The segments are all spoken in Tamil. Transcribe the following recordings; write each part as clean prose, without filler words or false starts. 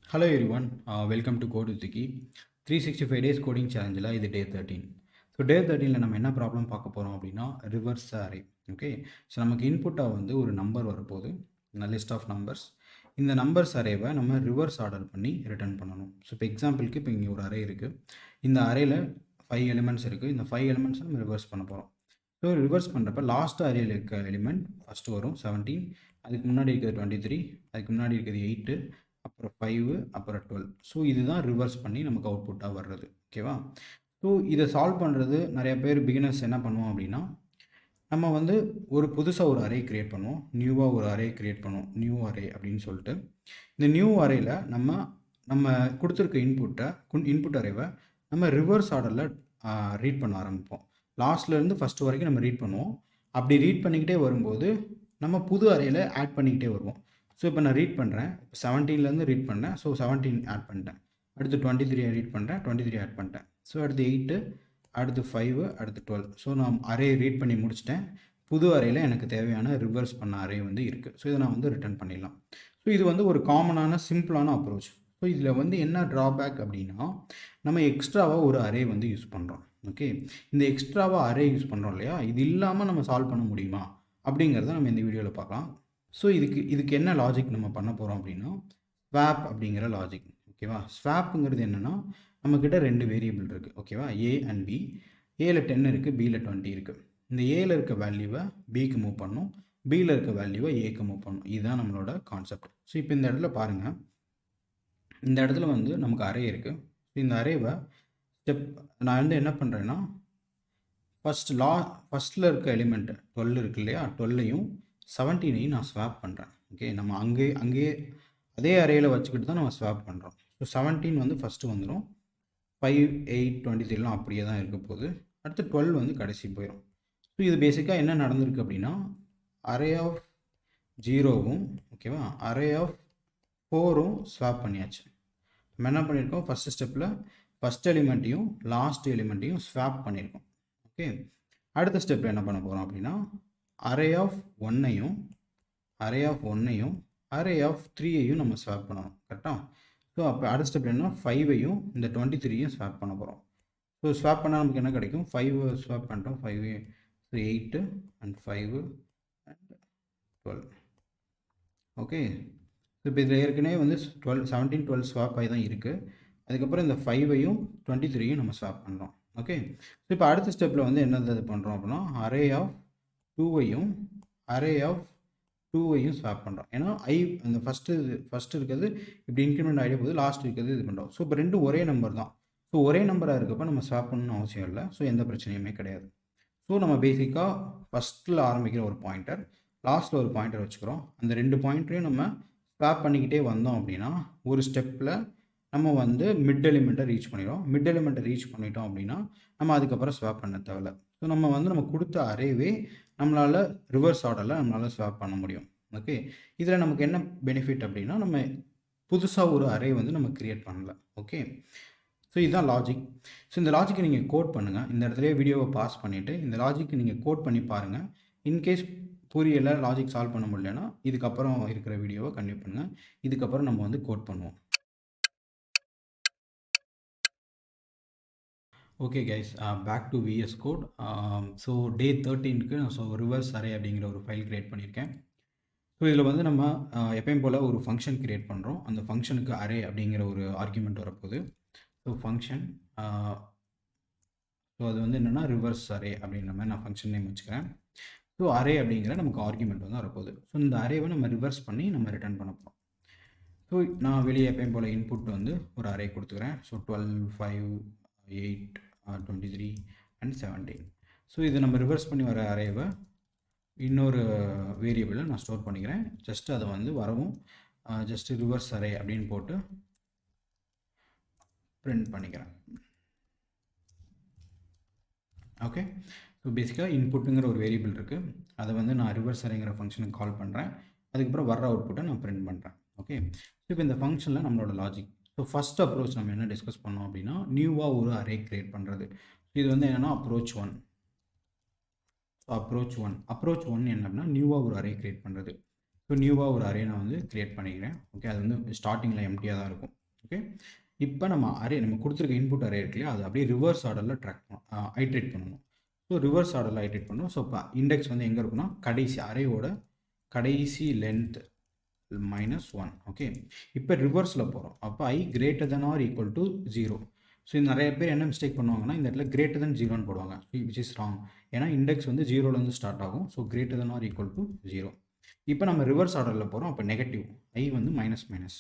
Hello everyone, welcome to Code with Vicky. 365 days coding challenge இது டே 13. ஸோ டே 13ல் நம்ம என்ன ப்ராப்ளம் பார்க்க போகிறோம் அப்படின்னா ரிவர்ஸ் அரே. ஓகே, ஸோ நமக்கு இன்புட்டாக வந்து ஒரு நம்பர் வரப்போகுது, லிஸ்ட் ஆஃப் நம்பர்ஸ். இந்த நம்பர்ஸ் அரேவை நம்ம ரிவர்ஸ் ஆர்டர் பண்ணி ரிட்டர்ன் பண்ணணும். ஸோ இப்போ எக்ஸாம்பிளுக்கு இப்போ இங்கே ஒரு அரே இருக்குது, இந்த அரேயில் 5 எலிமெண்ட்ஸ் இருக்குது. இந்த 5 எலிமெண்ட்ஸை நம்ம ரிவர்ஸ் பண்ண போகிறோம். ஸோ ரிவர்ஸ் பண்ணுறப்ப லாஸ்ட் அரேயில் இருக்க எலிமெண்ட் ஃபஸ்ட்டு வரும் 17, அதுக்கு முன்னாடி இருக்கிறது 23, அதுக்கு முன்னாடி இருக்கிறது 8, அப்புறம் 5, அப்புறம் 12. ஸோ இதுதான் ரிவர்ஸ் பண்ணி நமக்கு அவுட்புட்டாக வர்றது. ஓகேவா? ஸோ இதை சால்வ் பண்ணுறது நிறைய பேர் பிகினர்ஸ் என்ன பண்ணுவோம் அப்படின்னா, நம்ம வந்து ஒரு புதுசாக ஒரு அரே க்ரியேட் பண்ணுவோம், நியூவாக ஒரு அரே க்ரியேட் பண்ணுவோம், நியூ அரே அப்படின்னு சொல்லிட்டு. இந்த நியூ அரேயில் நம்ம கொடுத்துருக்க இன்புட் அரேவை நம்ம ரிவர்ஸ் ஆர்டரில் ரீட் பண்ண ஆரம்பிப்போம். லாஸ்ட்லேருந்து ஃபஸ்ட்டு வரைக்கும் நம்ம ரீட் பண்ணுவோம். அப்படி ரீட் பண்ணிக்கிட்டே வரும்போது நம்ம புது அரேயில் ஆட் பண்ணிக்கிட்டே வருவோம். ஸோ இப்போ நான் ரீட் பண்ணுறேன், 17லேருந்து ரீட் பண்ணேன், ஸோ 17 ஆட் பண்ணிட்டேன். அடுத்து 23 ரீட் பண்ணுறேன், 23 ஆட் பண்ணிட்டேன். ஸோ அடுத்து 8, அடுத்து 5, அடுத்து 12. ஸோ நான் அரே ரீட் பண்ணி முடிச்சிட்டேன். புது அரேயில் எனக்கு தேவையான ரிவர்ஸ் பண்ண அரே வந்து இருக்குது. ஸோ இதை நான் வந்து ரிட்டர்ன் பண்ணிடலாம். ஸோ இது வந்து ஒரு காமனான சிம்பிளான அப்ரோச். ஸோ இதில் வந்து என்ன ட்ராபேக் அப்படின்னா, நம்ம எக்ஸ்ட்ராவாக ஒரு அரே வந்து யூஸ் பண்ணுறோம். ஓகே, இந்த எக்ஸ்ட்ராவாக அரே யூஸ் பண்ணுறோம் இல்லையா, இது இல்லாமல் நம்ம சால்வ் பண்ண முடியுமா அப்படிங்கிறத நம்ம இந்த வீடியோவில் பார்க்கலாம். ஸோ இதுக்கு என்ன லாஜிக் நம்ம பண்ண போகிறோம் அப்படின்னா, ஸ்வாப் அப்படிங்கிற லாஜிக். ஓகேவா? ஸ்வாப்புங்கிறது என்னென்னா, நம்மக்கிட்ட 2 வேரியபிள் இருக்குது. ஓகேவா? A and B. ஏல 10 இருக்குது, பியில் 20 இருக்குது. இந்த ஏல இருக்க வேல்யூவை பிக்கு மூவ் பண்ணணும், பியில் இருக்க வேல்யூவை ஏக்கு மூவ் பண்ணணும். இதுதான் நம்மளோட கான்செப்ட். ஸோ இப்போ இந்த இடத்துல பாருங்கள், இந்த இடத்துல வந்து நமக்கு அரே இருக்குது. இந்த அரேவை நான் வந்து என்ன பண்ணுறேன்னா, ஃபஸ்ட்டில் இருக்க எலிமெண்ட் 12 இருக்கு இல்லையா, 12ஐயும் 17ஐயும் நான் ஸ்வாப் பண்ணுறேன். ஓகே, நம்ம அங்கேயே அதே அரேயில் வச்சுக்கிட்டு தான் நம்ம ஸ்வாப் பண்ணுறோம். ஸோ 17 வந்து ஃபஸ்ட்டு வந்துடும், 5, 8, 23லாம் அப்படியே தான் இருக்க போகுது. அடுத்து 12 வந்து கடைசி போயிடும். ஸோ இது பேசிக்காக என்ன நடந்திருக்கு அப்படின்னா, அரே ஆஃப் 0வும் ஓகேவா, அரே ஆஃப் 4ம் ஸ்வாப் பண்ணியாச்சு. நம்ம என்ன பண்ணியிருக்கோம், ஃபஸ்ட்டு ஸ்டெப்பில் ஃபஸ்ட் எலிமெண்ட்டையும் லாஸ்ட் எலிமெண்ட்டையும் ஸ்வாப் பண்ணியிருக்கோம். ஓகே, அடுத்த ஸ்டெப்பில் என்ன பண்ண போகிறோம் அப்படின்னா, அரே ஆஃப் 1ஐயும் அரே ஆஃப் 3ஐயும் நம்ம ஸ்வாப் பண்ணணும். கரெக்டாக? ஸோ அப்போ அடுத்த ஸ்டெப் என்ன, 5ஐயும் இந்த 23ஐயும் ஸ்வாப் பண்ண போகிறோம். ஸோ ஸ்வாப் பண்ணால் நமக்கு என்ன கிடைக்கும், 5 ஸ்வாப் பண்ணிட்டோம், 5, 8 அண்ட் 5 அண்ட் 12. ஓகே, ஸோ இப்போ இதில் ஏற்கனவே வந்து 17, 12 ஸ்வாப் ஆகி தான் இருக்குது. அதுக்கப்புறம் இந்த 5ஐயும் 23ஐயும் நம்ம ஸ்வாப் பண்ணுறோம். ஓகே, ஸோ இப்போ அடுத்த ஸ்டெப்பில் வந்து என்னது பண்ணுறோம் அப்படின்னா, அரே ஆஃப் 2ஐயும் ஸ்வாப் பண்ணுறோம். ஏன்னா அந்த ஃபஸ்ட்டு இருக்கிறது இப்படி இன்க்ரிமெண்ட் ஆகிட்டே போகுது, லாஸ்ட் இருக்கிறது இது பண்ணுறோம். ஸோ இப்போ ரெண்டும் ஒரே நம்பர் தான். ஸோ ஒரே நம்பராக இருக்கப்போ நம்ம ஸ்வாப் பண்ணணும்னு அவசியம் இல்லை. ஸோ எந்த பிரச்சனையுமே கிடையாது. ஸோ நம்ம பேசிக்காக ஃபஸ்ட்டில் ஆரம்பிக்கிற ஒரு பாயிண்டர், லாஸ்ட்டில் ஒரு பாயிண்டர் வச்சுக்கிறோம். அந்த 2 பாயிண்டரையும் நம்ம ஸ்வாப் பண்ணிக்கிட்டே வந்தோம் அப்படின்னா, ஒரு ஸ்டெப்பில் நம்ம வந்து மிட் எலிமெண்ட்டை ரீச் பண்ணிடுவோம். மிட் எலிமெண்ட்டை ரீச் பண்ணிட்டோம் அப்படின்னா நம்ம அதுக்கப்புறம் ஸ்வாப் பண்ண தேவையில்ல. ஸோ நம்ம கொடுத்த அரேவே நம்மளால் ரிவர்ஸ் ஆர்டரில் நம்மளால் ஸ்வாப் பண்ண முடியும். ஓகே, இதில் நமக்கு என்ன பெனிஃபிட் அப்படின்னா, நம்ம புதுசாக ஒரு அரே வந்து நம்ம க்ரியேட் பண்ணல. ஓகே, ஸோ இதுதான் லாஜிக். ஸோ இந்த லாஜிக்கை நீங்கள் கோட் பண்ணுங்கள். இந்த இடத்துல வீடியோவை பாஸ் பண்ணிவிட்டு இந்த லாஜிக்கு நீங்கள் கோட் பண்ணி பாருங்கள். இன்கேஸ் புரியலை, லாஜிக் சால்வ் பண்ண முடியலன்னா இதுக்கப்புறம் இருக்கிற வீடியோவை கண்டினியூ பண்ணுங்கள். இதுக்கப்புறம் நம்ம வந்து கோட் பண்ணுவோம். Okay guys, back to VS Code. So day 13க்கு நான் ரிவர்ஸ் அரே அப்படிங்கிற ஒரு ஃபைல் க்ரியேட் பண்ணியிருக்கேன். ஸோ இதில் வந்து நம்ம எப்பயும் போல் ஒரு ஃபங்க்ஷன் க்ரியேட் பண்ணுறோம். அந்த ஃபங்க்ஷனுக்கு அரே அப்படிங்கிற ஒரு ஆர்குமெண்ட் வரப்போகுது. ஸோ ஃபங்க்ஷன், ஸோ அது வந்து என்னென்னா ரிவர்ஸ் அரே அப்படிங்கிற மாதிரி நான் ஃபங்க்ஷன் நேம் வச்சுக்கிறேன். ஸோ அரே அப்படிங்கிற நமக்கு ஆர்குமெண்ட் வந்து வரப்போகுது. ஸோ இந்த அரேவை நம்ம ரிவர்ஸ் பண்ணி நம்ம ரிட்டர்ன் பண்ண போகிறோம். ஸோ நான் வெளியே எப்பயும் போல் இன்புட் வந்து ஒரு அரே கொடுத்துக்கிறேன். So 12, 5, 8, 23 and 17. ஸோ இதை நம்ம ரிவர்ஸ் பண்ணி வர அரேவை இன்னொரு வேரியபிளில் நான் ஸ்டோர் பண்ணிக்கிறேன். ஜஸ்ட் அதை வந்து வரவும் ஜஸ்ட் ரிவர்ஸ் அரே அப்படின்னு போட்டு பிரிண்ட் பண்ணிக்கிறேன். ஓகே, ஸோ பேசிக்காக இன்புட்டுங்கிற ஒரு வேரியபிள் இருக்குது, அதை வந்து நான் ரிவர்ஸ் அரேங்கிற ஃபங்க்ஷனுக்கு கால் பண்ணுறேன். அதுக்கப்புறம் வர்ற அவுட்புட்டை நான் பிரிண்ட் பண்ணுறேன். ஓகே, ஸோ இப்போ இந்த ஃபங்க்ஷனில் நம்மளோட லாஜிக். ஸோ ஃபஸ்ட் அப்ரோச் நம்ம என்ன டிஸ்கஸ் பண்ணோம் அப்படின்னா, நியூவாக ஒரு அரே க்ரியேட் பண்ணுறது. இது வந்து என்னென்னா அப்ரோச் 1. ஸோ அப்ரோச் ஒன் என்ன அப்படின்னா நியூவாக ஒரு அரே கிரியேட் பண்ணுறது. ஸோ நியூவாக ஒரு அரே நான் வந்து கிரியேட் பண்ணிக்கிறேன். ஓகே, அது வந்து ஸ்டார்டிங்கில் எம்டியாக தான் இருக்கும். ஓகே, இப்போ நம்ம கொடுத்துருக்க இன்புட் அரே இருக்கு இல்லையா, அது அப்படியே ரிவர்ஸ் ஆர்டரில் ஐட்ரேட் பண்ணணும். ஸோ ரிவர்ஸ் ஆர்டரில் ஐட்ரேட் பண்ணணும். ஸோ இப்போ இண்டெக்ஸ் வந்து எங்கே இருக்குன்னா கடைசி அரேயோட கடைசி லென்த் -1. ஓகே, இப்போ ரிவர்ஸில் போகிறோம். அப்போ I greater than or equal to 0. So நிறைய பேர் என்ன மிஸ்டேக் பண்ணுவாங்கன்னா இந்த இடத்துல greater than 0ன்னு போடுவாங்க, விச் இஸ் ராங். ஏன்னா இண்டெக்ஸ் வந்து 0லேருந்து ஸ்டார்ட் ஆகும். So greater than or equal to 0. இப்போ நம்ம ரிவர்ஸ் ஆர்டரில் போகிறோம். அப்போ நெகட்டிவ் I வந்து மைனஸ்.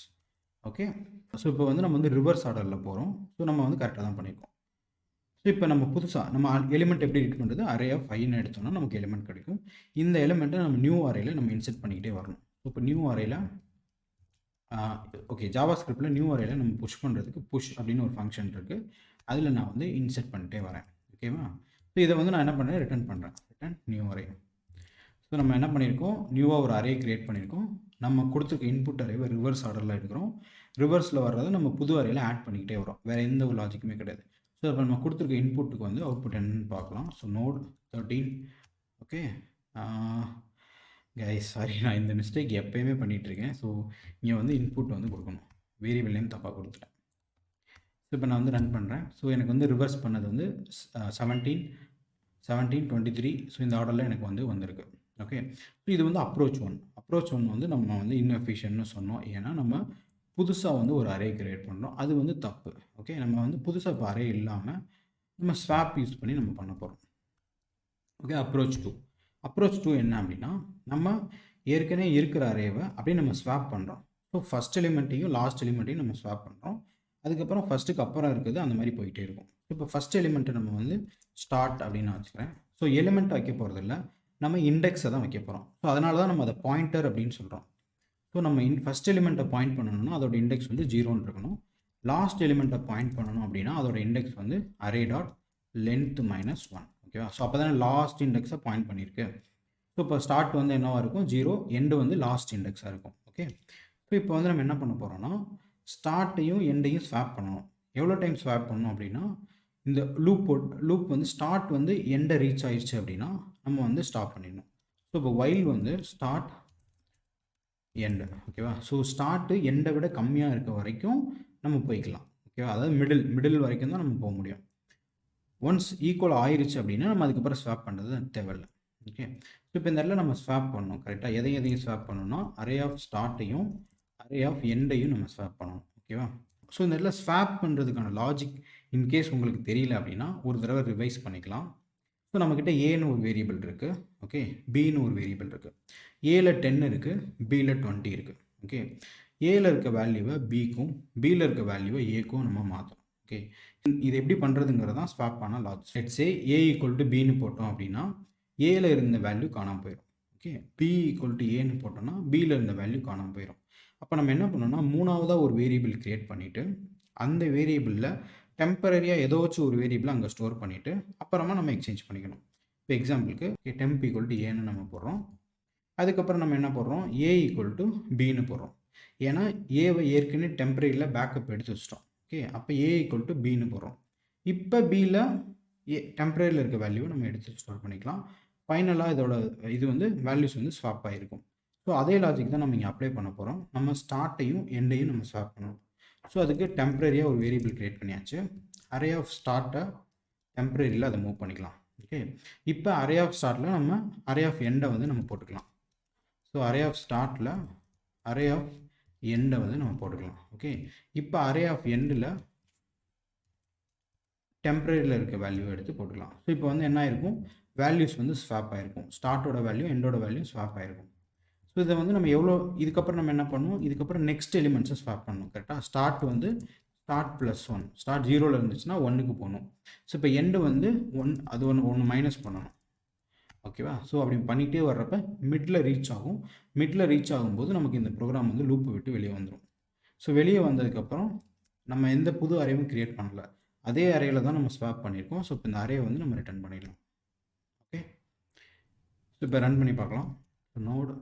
ஓகே, ஸோ இப்போ வந்து நம்ம வந்து ரிவர்ஸ் ஆர்டரில் போகிறோம். ஸோ நம்ம வந்து கரெக்டாக தான் பண்ணியிருக்கோம். ஸோ இப்போ நம்ம புதுசாக நம்ம எலிமெண்ட் எப்படி ரீட் பண்ணுறது, அரே ஆஃப் ஐன்னு எடுத்தோம்னா நமக்கு எலிமெண்ட் கிடைக்கும். இந்த எலிமெண்ட்டை நம்ம நியூ அரேயில் நம்ம இன்செர்ட் பண்ணிக்கிட்டே வரணும். இப்போ நியூ அரேயில் ஓகே, ஜாவா ஸ்கிரிப்டில் நியூ அரேயில் நம்ம புஷ் பண்ணுறதுக்கு புஷ் அப்படின்னு ஒரு ஃபங்க்ஷன் இருக்குது. அதில் நான் வந்து இன்செர்ட் பண்ணிட்டே வரேன். ஓகேவா, ஸோ இதை வந்து நான் என்ன பண்ணுறேன், ரிட்டர்ன் நியூ அரே. ஸோ நம்ம என்ன பண்ணியிருக்கோம், நியூவாக ஒரு அரே கிரியேட் பண்ணியிருக்கோம். நம்ம கொடுத்துருக்க இன்புட் அரேவை ரிவர்ஸ் ஆர்டரில் எடுக்கிறோம். ரிவர்ஸில் வர்றதை நம்ம புது அரேயில் ஆட் பண்ணிக்கிட்டே வரோம். வேறு எந்த ஒரு லாஜிக்குமே கிடையாது. ஸோ இப்போ நம்ம கொடுத்துருக்க இன்புட்டுக்கு வந்து அவுட்புட் என்னன்னு பார்க்கலாம். So note 13. Okay guys, sorry, நான் இந்த மிஸ்டேக் எப்போயுமே பண்ணிகிட்ருக்கேன். ஸோ இங்கே வந்து இன்புட் வந்து கொடுக்கணும், வேரியபிள் நேம் தப்பாக கொடுத்துட்டேன். ஸோ இப்போ நான் வந்து ரன் பண்ணுறேன். ஸோ எனக்கு வந்து ரிவர்ஸ் பண்ணது வந்து 17, 23. ஸோ இந்த ஆர்டரில் எனக்கு வந்து வந்திருக்கு. ஓகே, ஸோ இது வந்து அப்ரோச் ஒன் வந்து நம்ம வந்து இன்எஃபிஷியன்ட்னு சொன்னோம். ஏன்னா நம்ம புதுசாக வந்து ஒரு அரே கிரியேட் பண்ணுறோம், அது வந்து தப்பு. ஓகே, நம்ம வந்து புதுசாக இப்போ அரே இல்லாமல் நம்ம ஸ்வாப் யூஸ் பண்ணி நம்ம பண்ண போகிறோம். ஓகே, அப்ரோச் டூ என்ன அப்படின்னா, நம்ம ஏற்கனவே இருக்கிற அரேவை அப்படியே நம்ம ஸ்வாப் பண்ணுறோம். ஸோ ஃபஸ்ட் எலிமெண்ட்டையும் லாஸ்ட் எலிமெண்ட்டையும் நம்ம ஸ்வாப் பண்ணுறோம். அதுக்கப்புறம் ஃபஸ்ட்டுக்கு அப்புறம் இருக்குது அந்த மாதிரி போயிட்டே இருக்கும். இப்போ ஃபஸ்ட் எலிமெண்ட்டை நம்ம வந்து ஸ்டார்ட் அப்படின்னு வச்சுக்கிறேன். ஸோ எலிமெண்ட் வைக்க போகிறதில்ல, நம்ம இண்டெக்ஸை தான் வைக்க போகிறோம். ஸோ அதனால தான் நம்ம அதை பாயிண்டர் அப்படின்னு சொல்கிறோம். ஸோ நம்ம ஃபஸ்ட் எலிமெண்ட்டை பாயிண்ட் பண்ணணும்னா அதோட இண்டெக்ஸ் வந்து 0ன்னு இருக்கணும். லாஸ்ட் எலிமெண்ட்டை பாயிண்ட் பண்ணணும் அப்படின்னா அதோட இண்டெக்ஸ் வந்து அரே டாட் லென்த் -1. ஓகேவா, ஸோ அப்போ தானே லாஸ்ட் இண்டெக்ஸை பாயிண்ட் பண்ணியிருக்கு. ஸோ இப்போ ஸ்டார்ட் வந்து என்னவாக இருக்கும், 0, எண்டு வந்து லாஸ்ட் இண்டெக்ஸாக இருக்கும். ஓகே, ஸோ இப்போ வந்து நம்ம என்ன பண்ண போகிறோம்னா ஸ்டார்ட்டையும் எண்டையும் ஸ்வாப் பண்ணணும். எவ்வளோ டைம் ஸ்வாப் பண்ணணும் அப்படின்னா, இந்த லூப் வந்து ஸ்டார்ட் வந்து எண்டை ரீச் ஆயிடுச்சு அப்படின்னா நம்ம வந்து ஸ்டாப் பண்ணிடணும். ஸோ இப்போ வைல் வந்து ஸ்டார்ட் எண்டு. ஓகேவா, ஸோ ஸ்டார்ட்டு எண்டை விட கம்மியாக இருக்க வரைக்கும் நம்ம போய்க்கலாம். ஓகேவா, அதாவது மிடில் வரைக்கும் தான் நம்ம போக முடியும். ஒன்ஸ் ஈக்குவல் ஆயிடுச்சு அப்படின்னா நம்ம அதுக்கப்புறம் ஸ்வாப் பண்ணுறது தேவையில்லை. ஓகே, ஸோ இப்போ இந்த இடத்துல நம்ம ஸ்வாப் பண்ணணும். கரெக்டாக எதையும் ஸ்வாப் பண்ணணும்னா அரே ஆஃப் ஸ்டார்ட்டையும் அரே ஆஃப் எண்டையும் நம்ம ஸ்வாப் பண்ணணும். ஓகேவா, ஸோ இந்த இடத்துல ஸ்வாப் பண்ணுறதுக்கான லாஜிக் இன்கேஸ் உங்களுக்கு தெரியல அப்படின்னா ஒரு தடவை ரிவைஸ் பண்ணிக்கலாம். ஸோ நம்மக்கிட்ட ஏன்னு ஒரு வேரியபிள் இருக்குது. ஓகே, பின்னு ஒரு வேரியபிள் இருக்குது. ஏல 10 இருக்குது, பியில் 20 இருக்குது. ஓகே, ஏல இருக்க வேல்யூவை பிக்கும் பியில் இருக்க வேல்யூவை ஏக்கும் நம்ம மாற்றணும். ஓகே, இது எப்படி பண்ணுறதுங்கிறது தான் ஸ்வாப் பண்ண logic. Let's A equal to பின்னு போட்டோம் அப்படின்னா ஏல இருந்த வேல்யூ காணாமல் போயிடும். ஓகே, பி ஈக்குவல் டு ஏன்னு போட்டோம்னா பியில் இருந்த வேல்யூ காணாமல் போயிடும். அப்போ நம்ம என்ன பண்ணோம்னா மூணாவதாக ஒரு வேரியபிள் கிரியேட் பண்ணிவிட்டு அந்த வேரியபிளில் டெம்பரரியாக ஏதோச்சும் ஒரு வேரியபிளை அங்கே ஸ்டோர் பண்ணிவிட்டு அப்புறமா நம்ம எக்ஸ்சேஞ்ச் பண்ணிக்கணும். இப்போ எக்ஸாம்பிளுக்கு டெம்ப் ஈக்குவல் டு ஏன்னு நம்ம போடுறோம். அதுக்கப்புறம் நம்ம என்ன போடுறோம், ஏ ஈக்குவல் டு பின்னு போடுறோம். ஏன்னா ஏவை ஏற்கனவே டெம்பரரியில் பேக்கப் எடுத்து வச்சிட்டோம். ஓகே, அப்போ ஏ ஈக்குவல் டு பின்னு போடுறோம். இப்போ பியில் டெம்பரரியில் இருக்க வேல்யூவை நம்ம எடுத்து ஸ்டோர் பண்ணிக்கலாம். ஃபைனலாக இது வந்து வேல்யூஸ் வந்து ஸ்வாப் ஆகிருக்கும். ஸோ அதே லாஜிக் தான் நம்ம இங்கே அப்ளை பண்ண போகிறோம். நம்ம ஸ்டார்ட்டையும் எண்டையும் நம்ம ஸ்வாப் பண்ணணும். ஸோ அதுக்கு டெம்பரரியாக ஒரு வேரியபிள் க்ரியேட் பண்ணியாச்சு. அரே ஆஃப் ஸ்டார்ட்டை டெம்பரரியில் அதை மூவ் பண்ணிக்கலாம். ஓகே, இப்போ அரே ஆஃப் ஸ்டார்ட்டில் நம்ம அரே ஆஃப் எண்டை வந்து நம்ம போட்டுக்கலாம். ஸோ அரே ஆஃப் ஸ்டார்ட்டில் அரே ஆஃப் எண்டை வந்து நம்ம போட்டுக்கலாம். ஓகே, இப்போ அரே ஆஃப் எண்டில் டெம்பரரியில் இருக்க வேல்யூ எடுத்து போட்டுக்கலாம். ஸோ இப்போ வந்து என்ன ஆயிருக்கும், வேல்யூஸ் வந்து ஸ்வாப் ஆகிருக்கும். ஸ்டார்ட்டோட வேல்யூ எண்டோட வேல்யூ ஸ்வாப் ஆகிருக்கும். ஸோ இதை வந்து நம்ம இதுக்கப்புறம் நம்ம என்ன பண்ணுவோம், இதுக்கப்புறம் நெக்ஸ்ட் எலிமெண்ட்ஸை ஸ்வாப் பண்ணணும். கரெக்டாக ஸ்டார்ட் வந்து ஸ்டார்ட் +1, ஸ்டார்ட் 0ல் இருந்துச்சுன்னா 1க்கு போகணும். ஸோ இப்போ எண்டு வந்து 1, அது ஒன்று மைனஸ் பண்ணணும். ஓகேவா, ஸோ அப்படி பண்ணிகிட்டே வர்றப்ப மிடில் ரீச் ஆகும். மிடில் ரீச் ஆகும்போது நமக்கு இந்த ப்ரோக்ராம் வந்து லூப்பை விட்டு வெளியே வந்துடும். ஸோ வெளியே வந்ததுக்கப்புறம் நம்ம எந்த புது அரேவும் கிரியேட் பண்ணல, அதே அரேயில் தான் நம்ம ஸ்வாப் பண்ணியிருக்கோம். ஸோ இப்போ இந்த அரே வந்து நம்ம ரிட்டர்ன் பண்ணிடலாம். ஓகே, ஸோ இப்போ ரன் பண்ணி பார்க்கலாம். நோடு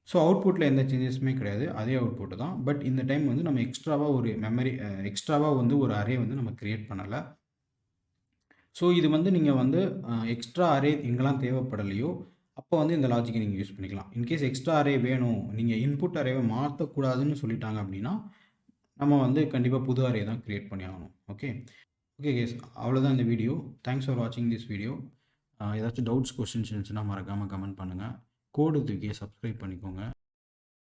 ஸோ அவுட்புட்டில் எந்த சேஞ்சஸுமே கிடையாது, அதே அவுட்புட்டு தான். பட் இந்த டைம் வந்து நம்ம எக்ஸ்ட்ராவாக ஒரு அரே வந்து நம்ம க்ரியேட் பண்ணலை. ஸோ இது வந்து நீங்கள் வந்து எக்ஸ்ட்ரா அரே எங்கெல்லாம் தேவைப்படலையோ அப்போ வந்து இந்த லாஜிக்கை நீங்கள் யூஸ் பண்ணிக்கலாம். இன்கேஸ் எக்ஸ்ட்ரா அரே வேணும், நீங்கள் இன்புட் அரேவை மாற்றக்கூடாதுன்னு சொல்லிட்டாங்க அப்படின்னா நம்ம வந்து கண்டிப்பாக புது அரே தான் க்ரியேட் பண்ணி ஆகணும். ஓகே ஓகே கேஸ், அவ்வளோதான் இந்த வீடியோ. தேங்க்ஸ் ஃபார் வாட்சிங் திஸ் வீடியோ. ஏதாச்சும் டவுட்ஸ் கொஸ்டின்ஸ் இருந்துச்சுன்னா மறக்காமல் கமெண்ட் பண்ணுங்கள். கோடு தூக்கியை சப்ஸ்கிரைப் பண்ணிக்கோங்க.